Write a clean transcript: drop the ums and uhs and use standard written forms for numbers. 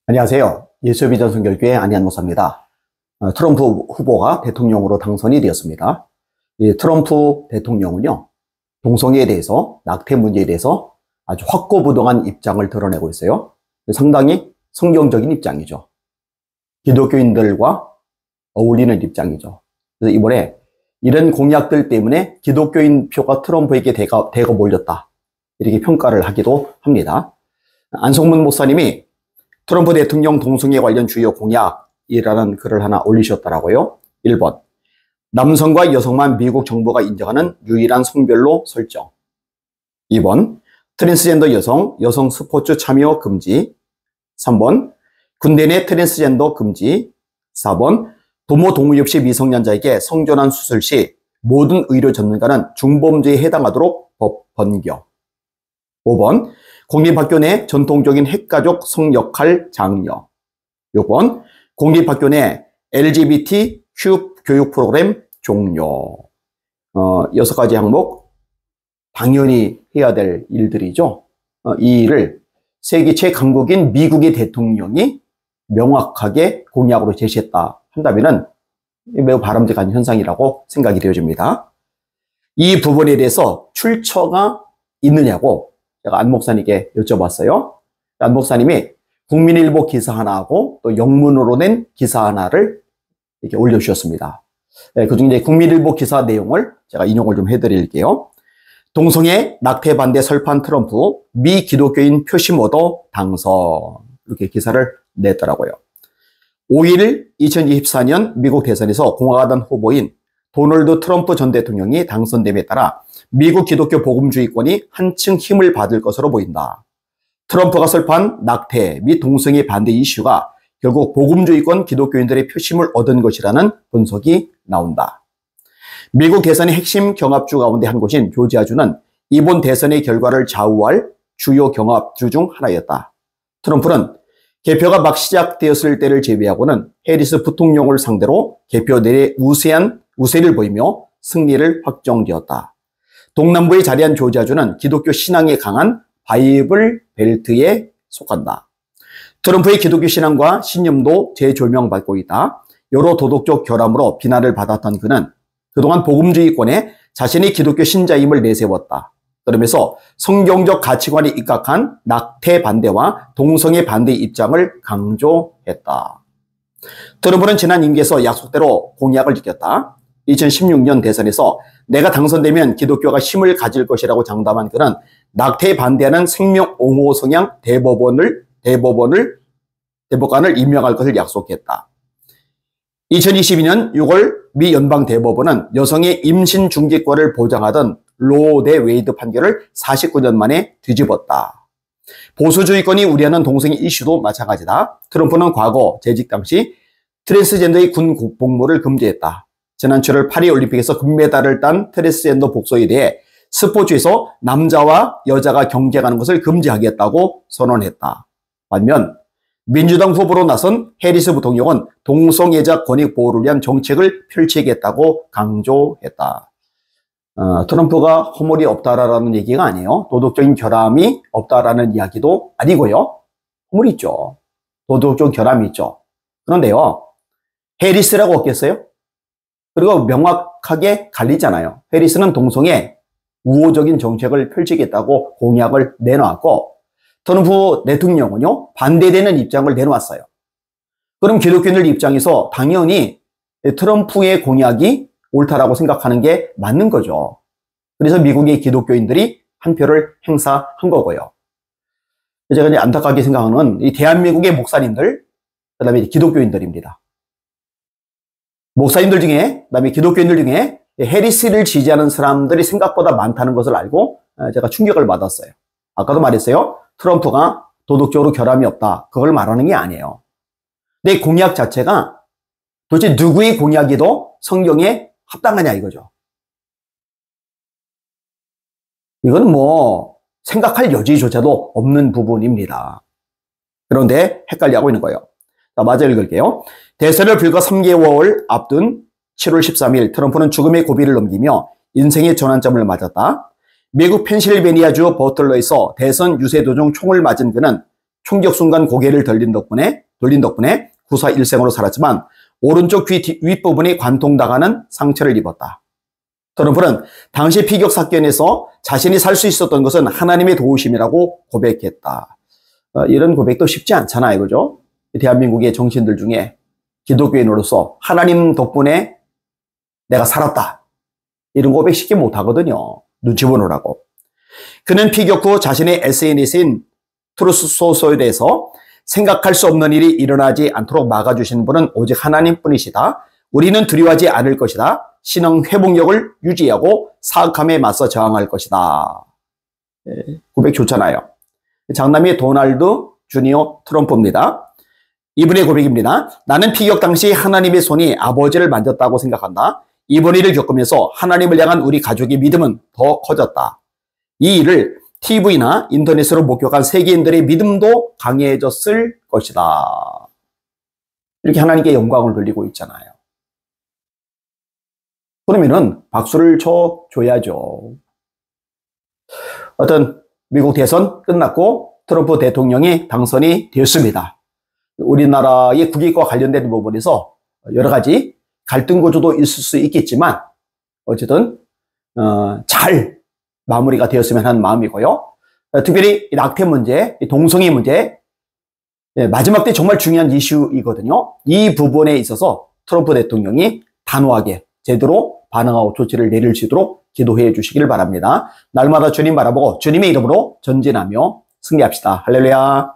안녕하세요. 예수비전 선교교회 안희한 목사입니다. 트럼프 후보가 대통령으로 당선이 되었습니다. 이 트럼프 대통령은요, 동성애에 대해서, 낙태 문제에 대해서 아주 확고부동한 입장을 드러내고 있어요. 상당히 성경적인 입장이죠. 기독교인들과 어울리는 입장이죠. 그래서 이번에 이런 공약들 때문에 기독교인 표가 트럼프에게 대거 몰렸다, 이렇게 평가를 하기도 합니다. 안성문 목사님이 트럼프 대통령 동성애 관련 주요 공약이라는 글을 하나 올리셨더라고요. 1번, 남성과 여성만 미국 정부가 인정하는 유일한 성별로 설정. 2번, 트랜스젠더 여성 스포츠 참여 금지. 3번, 군대 내 트랜스젠더 금지. 4번, 부모 동의 없이 미성년자에게 성전환 수술 시 모든 의료 전문가는 중범죄에 해당하도록 법 번겨. 5번, 공립학교 내 전통적인 핵가족 성역할 장려. 6번, 공립학교 내 LGBTQ 교육 프로그램 종료. 6가지 항목, 당연히 해야 될 일들이죠. 이 일을 세계 최강국인 미국의 대통령이 명확하게 공약으로 제시했다 한다면은 매우 바람직한 현상이라고 생각이 되어집니다. 이 부분에 대해서 출처가 있느냐고 제가 안 목사님께 여쭤봤어요. 안 목사님이 국민일보 기사 하나하고 또 영문으로 낸 기사 하나를 이렇게 올려주셨습니다. 네, 그중에 이제 국민일보 기사 내용을 제가 인용을 좀 해드릴게요. 동성애 낙태 반대 설판 트럼프, 미 기독교인 표심 얻어 당선. 이렇게 기사를 냈더라고요. 5일 2024년 미국 대선에서 공화당 후보인 도널드 트럼프 전 대통령이 당선됨에 따라 미국 기독교 복음주의권이 한층 힘을 받을 것으로 보인다. 트럼프가 설파한 낙태 및 동성애 반대 이슈가 결국 복음주의권 기독교인들의 표심을 얻은 것이라는 분석이 나온다. 미국 대선의 핵심 경합주 가운데 한 곳인 조지아주는 이번 대선의 결과를 좌우할 주요 경합주 중 하나였다. 트럼프는 개표가 막 시작되었을 때를 제외하고는 해리스 부통령을 상대로 개표 내에 우세를 보이며 승리를 확정지었다. 동남부에 자리한 조지아주는 기독교 신앙에 강한 바이블 벨트에 속한다. 트럼프의 기독교 신앙과 신념도 재조명받고 있다. 여러 도덕적 결함으로 비난을 받았던 그는 그동안 복음주의권에 자신이 기독교 신자임을 내세웠다. 그러면서 성경적 가치관에 입각한 낙태 반대와 동성애 반대 입장을 강조했다. 트럼프는 지난 임기에서 약속대로 공약을 지켰다. 2016년 대선에서 내가 당선되면 기독교가 힘을 가질 것이라고 장담한 그는 낙태에 반대하는 생명 옹호 성향 대법관을 임명할 것을 약속했다. 2022년 6월 미 연방 대법원은 여성의 임신 중지권을 보장하던 로 대 웨이드 판결을 49년 만에 뒤집었다. 보수주의권이 우려하는 동성애 이슈도 마찬가지다. 트럼프는 과거 재직 당시 트랜스젠더의 군 복무를 금지했다. 지난 7월 파리 올림픽에서 금메달을 딴 트랜스젠더 복소에 대해 스포츠에서 남자와 여자가 경쟁하는 것을 금지하겠다고 선언했다. 반면 민주당 후보로 나선 해리스 부통령은 동성애자 권익 보호를 위한 정책을 펼치겠다고 강조했다. 트럼프가 허물이 없다라는 얘기가 아니에요. 도덕적인 결함이 없다라는 이야기도 아니고요. 허물이 있죠. 도덕적 결함이 있죠. 그런데요, 해리스라고 없겠어요? 그리고 명확하게 갈리잖아요. 해리스는 동성애 우호적인 정책을 펼치겠다고 공약을 내놓았고, 트럼프 대통령은요, 반대되는 입장을 내놓았어요. 그럼 기독교인들 입장에서 당연히 트럼프의 공약이 옳다라고 생각하는 게 맞는 거죠. 그래서 미국의 기독교인들이 한 표를 행사한 거고요. 제가 이제 안타깝게 생각하는 이 대한민국의 목사님들, 그 다음에 기독교인들입니다. 목사님들 중에, 그 다음에 기독교인들 중에 해리스를 지지하는 사람들이 생각보다 많다는 것을 알고 제가 충격을 받았어요. 아까도 말했어요. 트럼프가 도덕적으로 결함이 없다. 그걸 말하는 게 아니에요. 근데 공약 자체가 도대체 누구의 공약이도 성경에 합당하냐 이거죠. 이건 뭐 생각할 여지조차도 없는 부분입니다. 그런데 헷갈려하고 있는 거예요. 자, 마저 읽을게요. 대선을 불과 3개월 앞둔 7월 13일 트럼프는 죽음의 고비를 넘기며 인생의 전환점을 맞았다. 미국 펜실베니아주 버틀러에서 대선 유세 도중 총을 맞은 그는 충격 순간 고개를 돌린 덕분에 구사 일생으로 살았지만 오른쪽 귀 윗부분이 관통당하는 상처를 입었다. 트럼프는 당시 피격 사건에서 자신이 살 수 있었던 것은 하나님의 도우심이라고 고백했다. 이런 고백도 쉽지 않잖아요. 그죠? 대한민국의 정치인들 중에 기독교인으로서 하나님 덕분에 내가 살았다. 이런 고백 쉽게 못하거든요. 눈치 보느라고. 그는 피격 후 자신의 SNS인 트루스 소셜에서 생각할 수 없는 일이 일어나지 않도록 막아주시는 분은 오직 하나님뿐이시다. 우리는 두려워하지 않을 것이다. 신앙 회복력을 유지하고 사악함에 맞서 저항할 것이다. 고백 좋잖아요. 장남이 도널드 주니어 트럼프입니다. 이분의 고백입니다. 나는 피격 당시 하나님의 손이 아버지를 만졌다고 생각한다. 이번 일을 겪으면서 하나님을 향한 우리 가족의 믿음은 더 커졌다. 이 일을 TV나 인터넷으로 목격한 세계인들의 믿음도 강해졌을 것이다. 이렇게 하나님께 영광을 돌리고 있잖아요. 그러면은 박수를 쳐줘야죠. 어떤 미국 대선 끝났고 트럼프 대통령이 당선이 되었습니다. 우리나라의 국익과 관련된 부분에서 여러 가지 갈등 구조도 있을 수 있겠지만 어쨌든 잘 마무리가 되었으면 하는 마음이고요. 특별히 낙태 문제, 동성애 문제, 마지막 때 정말 중요한 이슈이거든요. 이 부분에 있어서 트럼프 대통령이 단호하게 제대로 반응하고 조치를 내릴 수 있도록 기도해 주시길 바랍니다. 날마다 주님 바라보고 주님의 이름으로 전진하며 승리합시다. 할렐루야.